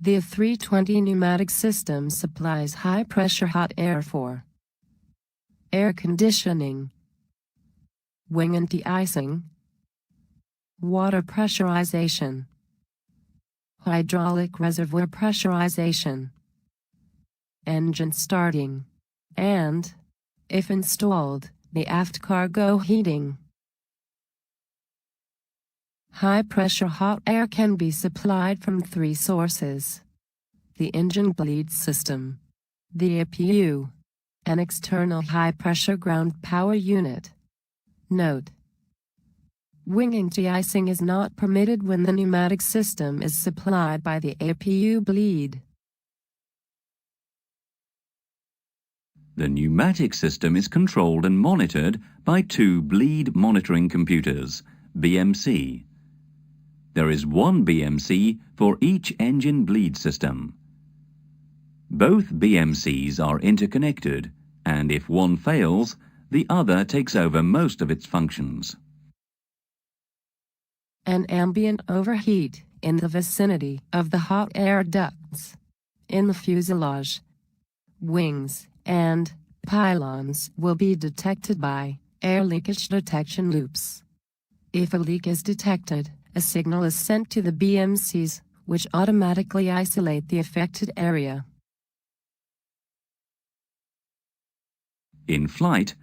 The A320 pneumatic system supplies high-pressure hot air for air conditioning, wing anti-icing, water pressurization, hydraulic reservoir pressurization, engine starting, and, if installed, the aft cargo heating. High-pressure hot air can be supplied from 3 sources: the engine bleed system, the APU, an external high-pressure ground power unit. Note: wing anti-icing is not permitted when the pneumatic system is supplied by the APU bleed. The pneumatic system is controlled and monitored by 2 bleed monitoring computers, BMC. There is 1 BMC for each engine bleed system. Both BMCs are interconnected, and if one fails, the other takes over most of its functions. An ambient overheat in the vicinity of the hot air ducts, in the fuselage, wings, and pylons will be detected by air leakage detection loops. If a leak is detected, a signal is sent to the BMCs, which automatically isolate the affected area. In flight,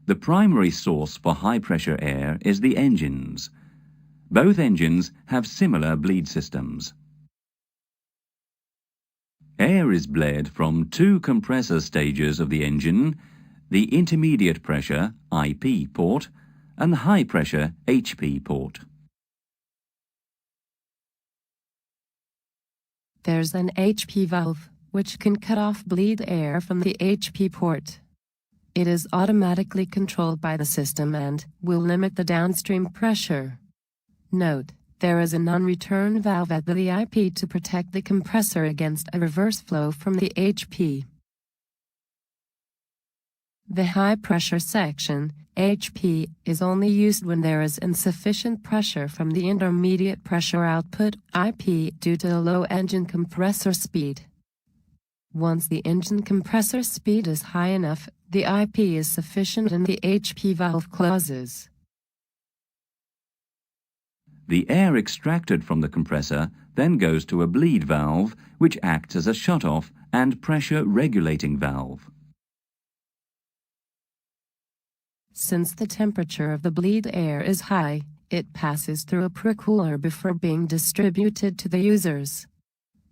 the primary source for high-pressure air is the engines. Both engines have similar bleed systems. Air is bled from 2 compressor stages of the engine, the intermediate pressure IP port and the high pressure HP port. There's an HP valve, which can cut off bleed air from the HP port. It is automatically controlled by the system and will limit the downstream pressure. Note: there is a non-return valve at the IP to protect the compressor against a reverse flow from the HP. The high-pressure section, HP, is only used when there is insufficient pressure from the intermediate pressure output, IP, due to the low engine compressor speed. Once the engine compressor speed is high enough, the IP is sufficient and the HP valve closes. The air extracted from the compressor then goes to a bleed valve, which acts as a shutoff and pressure regulating valve. Since the temperature of the bleed air is high, it passes through a precooler before being distributed to the users.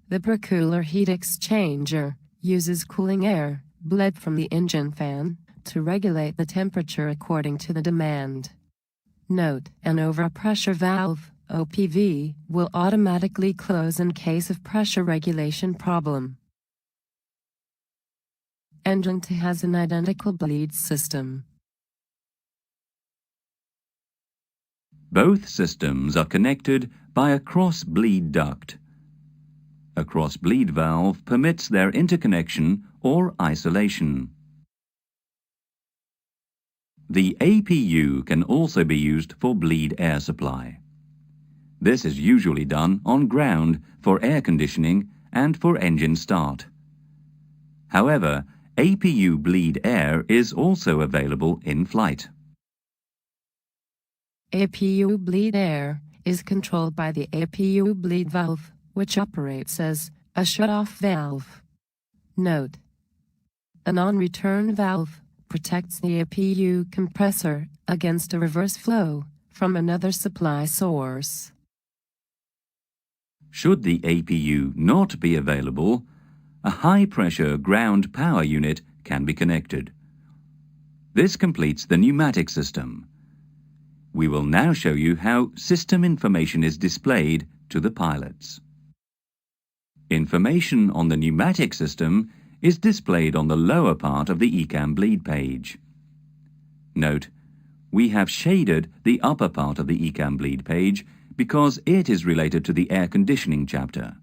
The precooler heat exchanger uses cooling air, bled from the engine fan, to regulate the temperature according to the demand. Note: an overpressure valve, OPV, will automatically close in case of pressure regulation problem. Engine 2 has an identical bleed system. Both systems are connected by a cross-bleed duct. A cross-bleed valve permits their interconnection or isolation. The APU can also be used for bleed air supply. This is usually done on ground for air conditioning and for engine start. However, APU bleed air is also available in flight. APU bleed air is controlled by the APU bleed valve, which operates as a shut-off valve. Note: a non-return valve protects the APU compressor against a reverse flow from another supply source. Should the APU not be available, a high-pressure ground power unit can be connected. This completes the pneumatic system. We will now show you how system information is displayed to the pilots. Information on the pneumatic system is displayed on the lower part of the ECAM bleed page. Note: we have shaded the upper part of the ECAM bleed page because it is related to the air conditioning chapter.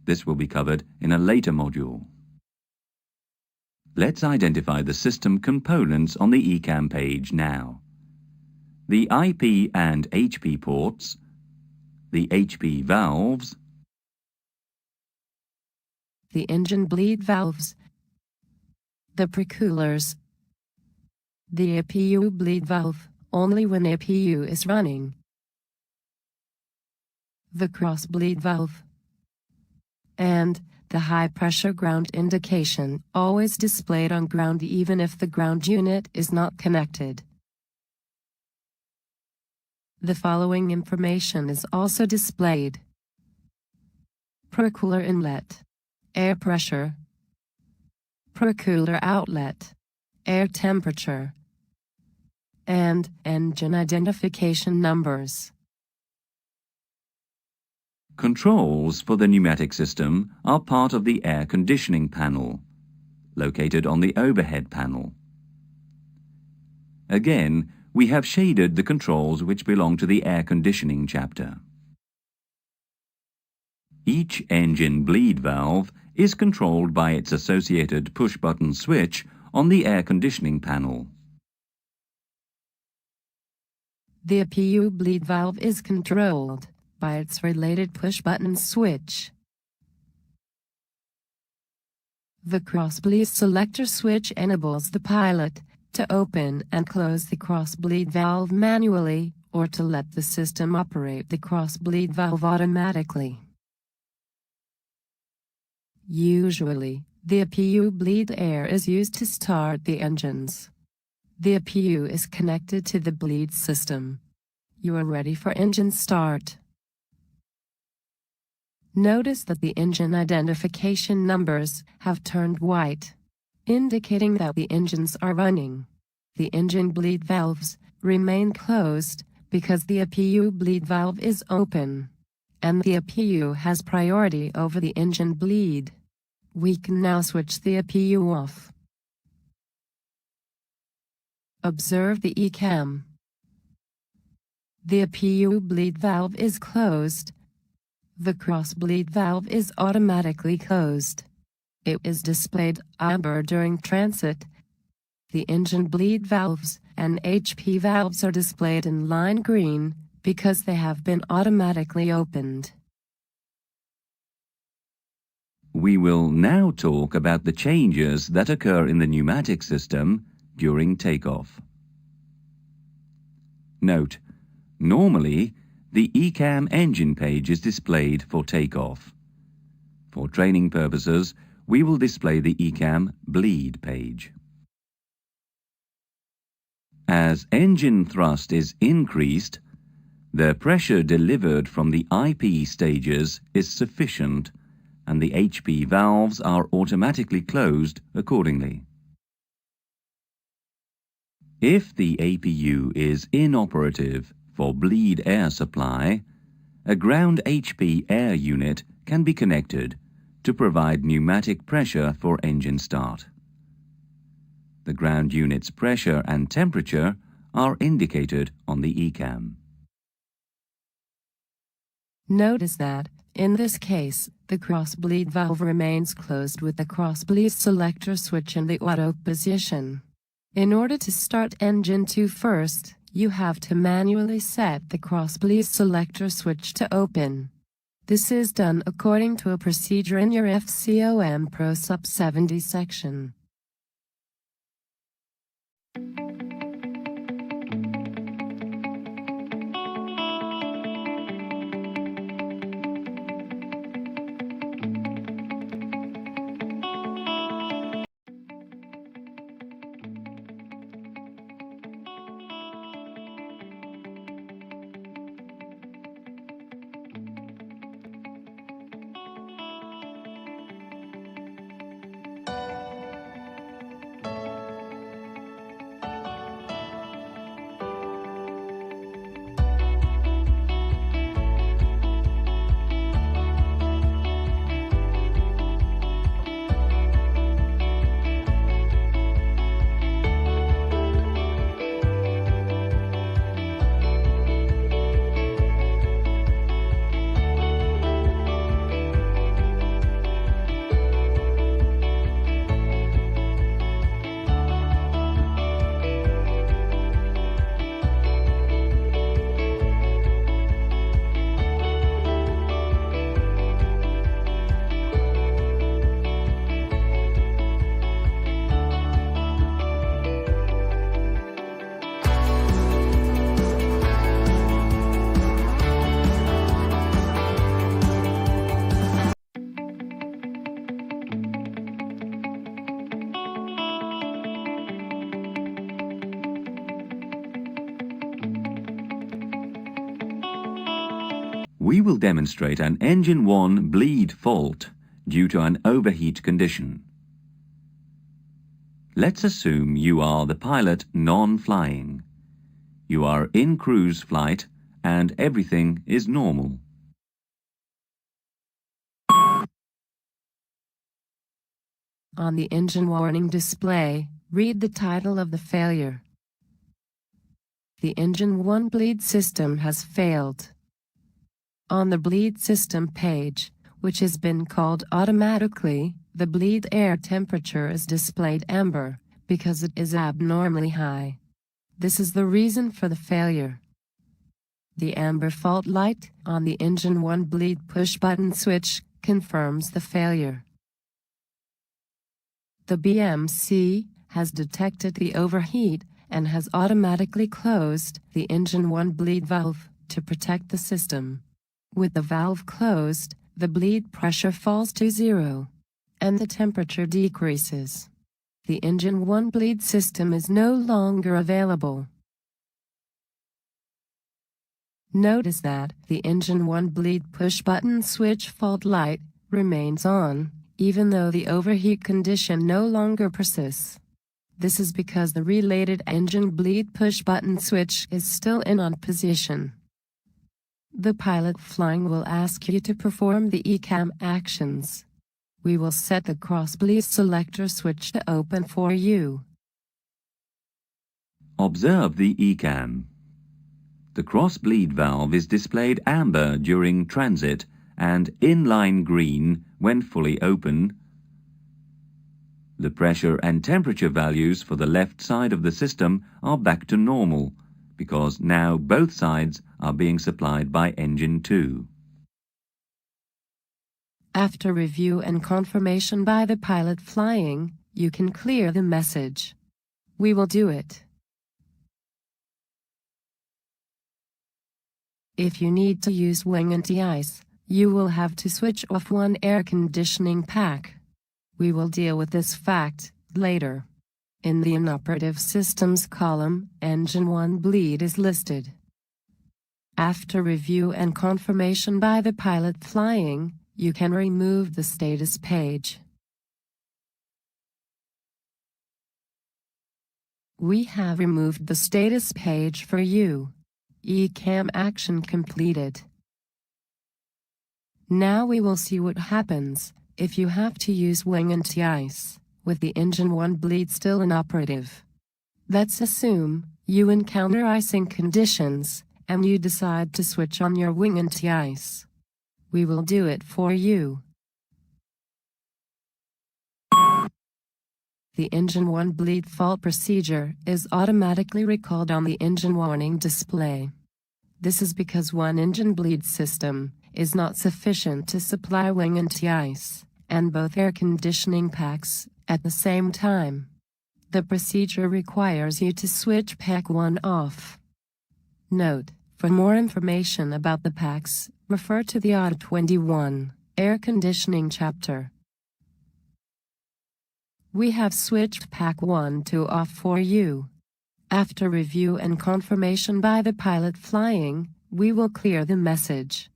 This will be covered in a later module. Let's identify the system components on the ECAM page now. The IP and HP ports, the HP valves, the engine bleed valves, the precoolers, the APU bleed valve, only when APU is running, the cross bleed valve, and the high-pressure ground indication, always displayed on ground even if the ground unit is not connected. The following information is also displayed: precooler inlet, air pressure, precooler outlet, air temperature, and engine identification numbers. Controls for the pneumatic system are part of the air conditioning panel, located on the overhead panel. Again, we have shaded the controls which belong to the air conditioning chapter. Each engine bleed valve is controlled by its associated push-button switch on the air conditioning panel. The APU bleed valve is controlled by its related push-button switch. The cross-bleed selector switch enables the pilot to open and close the cross-bleed valve manually, or to let the system operate the cross-bleed valve automatically. Usually, the APU bleed air is used to start the engines. The APU is connected to the bleed system. You are ready for engine start. Notice that the engine identification numbers have turned white, indicating that the engines are running. The engine bleed valves remain closed because the APU bleed valve is open, and the APU has priority over the engine bleed. We can now switch the APU off. Observe the ECAM. The APU bleed valve is closed. The cross-bleed valve is automatically closed. It is displayed amber during transit. The engine bleed valves and HP valves are displayed in line green because they have been automatically opened. We will now talk about the changes that occur in the pneumatic system during takeoff. Note, normally, the ECAM engine page is displayed for takeoff. For training purposes, we will display the ECAM bleed page. As engine thrust is increased, the pressure delivered from the IP stages is sufficient, and the HP valves are automatically closed accordingly. If the APU is inoperative for bleed air supply, a ground HP air unit can be connected to provide pneumatic pressure for engine start. The ground unit's pressure and temperature are indicated on the ECAM. Notice that, in this case, the cross-bleed valve remains closed with the cross-bleed selector switch in the auto position. In order to start engine 2 first, you have to manually set the cross-bleed selector switch to open. This is done according to a procedure in your FCOM Pro Sub 70 section. We will demonstrate an engine 1 bleed fault due to an overheat condition. Let's assume you are the pilot non-flying. You are in cruise flight and everything is normal. On the engine warning display, read the title of the failure. The engine 1 bleed system has failed. On the bleed system page, which has been called automatically, the bleed air temperature is displayed amber, because it is abnormally high. This is the reason for the failure. The amber fault light on the engine 1 bleed push button switch confirms the failure. The BMC has detected the overheat and has automatically closed the engine 1 bleed valve to protect the system. With the valve closed, the bleed pressure falls to 0, and the temperature decreases. The engine 1 bleed system is no longer available. Notice that the engine 1 bleed push button switch fault light remains on, even though the overheat condition no longer persists. This is because the related engine bleed push button switch is still in on position. The pilot flying will ask you to perform the ECAM actions. We will set the cross-bleed selector switch to open for you. Observe the ECAM. The cross-bleed valve is displayed amber during transit and inline green when fully open. The pressure and temperature values for the left side of the system are back to normal, because now both sides are being supplied by engine 2. After review and confirmation by the pilot flying, you can clear the message. We will do it. If you need to use wing anti-ice, you will have to switch off one air conditioning pack. We will deal with this fact later. In the inoperative systems column, engine 1 bleed is listed. After review and confirmation by the pilot flying, you can remove the status page. We have removed the status page for you. ECAM action completed. Now we will see what happens if you have to use wing anti-ice with the engine 1 bleed still inoperative. Let's assume you encounter icing conditions and you decide to switch on your wing anti-ice. We will do it for you. The engine 1 bleed fault procedure is automatically recalled on the engine warning display. This is because one engine bleed system is not sufficient to supply wing anti-ice and both air conditioning packs at the same time. The procedure requires you to switch pack 1 off. Note: for more information about the packs, refer to the A320 air conditioning chapter. We have switched pack 1 to off for you. After review and confirmation by the pilot flying, we will clear the message.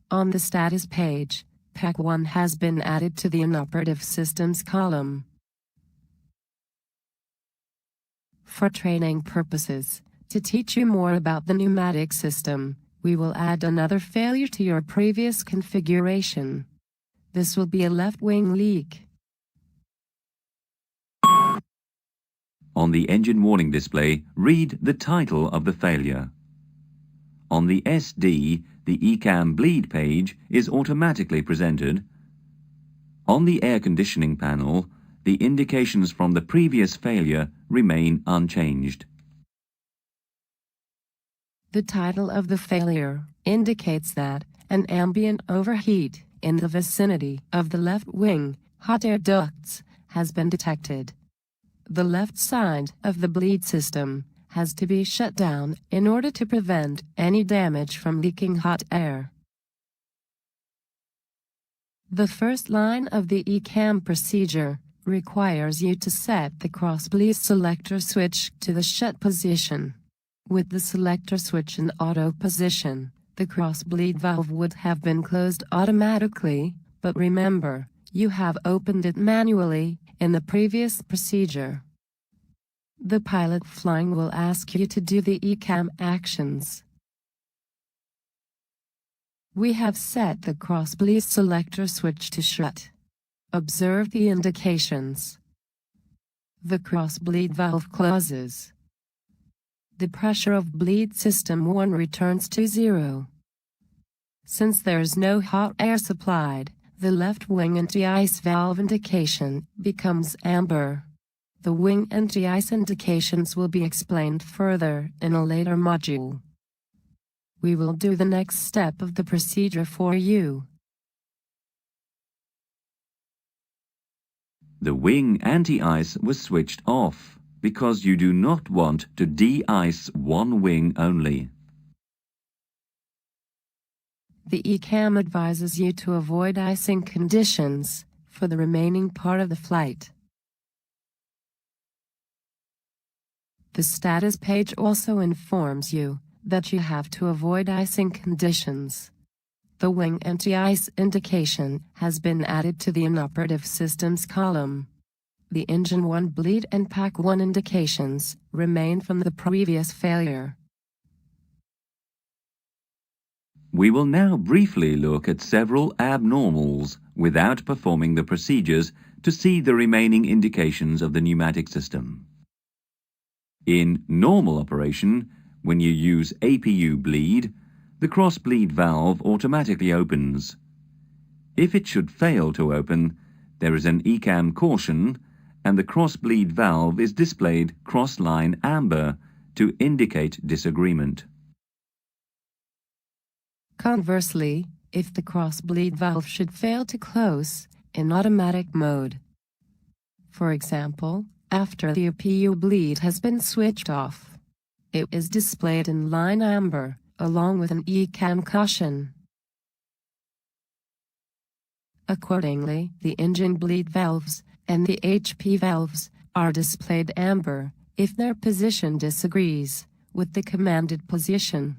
On the status page, pack 1 has been added to the inoperative systems column. For training purposes, to teach you more about the pneumatic system, we will add another failure to your previous configuration. This will be a left wing leak. On the engine warning display, read the title of the failure. On the SD, the ECAM bleed page is automatically presented. On the air conditioning panel, the indications from the previous failure remain unchanged. The title of the failure indicates that an ambient overheat in the vicinity of the left wing hot air ducts has been detected. The left side of the bleed system has to be shut down in order to prevent any damage from leaking hot air. The first line of the ECAM procedure requires you to set the cross-bleed selector switch to the shut position. With the selector switch in auto position, the cross-bleed valve would have been closed automatically, but remember, you have opened it manually in the previous procedure. The pilot flying will ask you to do the ECAM actions. We have set the cross-bleed selector switch to shut. Observe the indications. The cross-bleed valve closes. The pressure of bleed system 1 returns to 0. Since there is no hot air supplied, the left wing anti-ice valve indication becomes amber. The wing anti-ice indications will be explained further in a later module. We will do the next step of the procedure for you. The wing anti-ice was switched off because you do not want to de-ice one wing only. The ECAM advises you to avoid icing conditions for the remaining part of the flight. The status page also informs you that you have to avoid icing conditions. The wing anti-ice indication has been added to the inoperative systems column. The engine 1 bleed and pack 1 indications remain from the previous failure. We will now briefly look at several abnormals without performing the procedures to see the remaining indications of the pneumatic system. In normal operation, when you use APU bleed, the cross-bleed valve automatically opens. If it should fail to open, there is an ECAM caution and the cross-bleed valve is displayed cross-line amber to indicate disagreement. Conversely, if the cross-bleed valve should fail to close in automatic mode, for example, after the APU bleed has been switched off, it is displayed in line amber, along with an ECAM caution. Accordingly, the engine bleed valves and the HP valves are displayed amber if their position disagrees with the commanded position.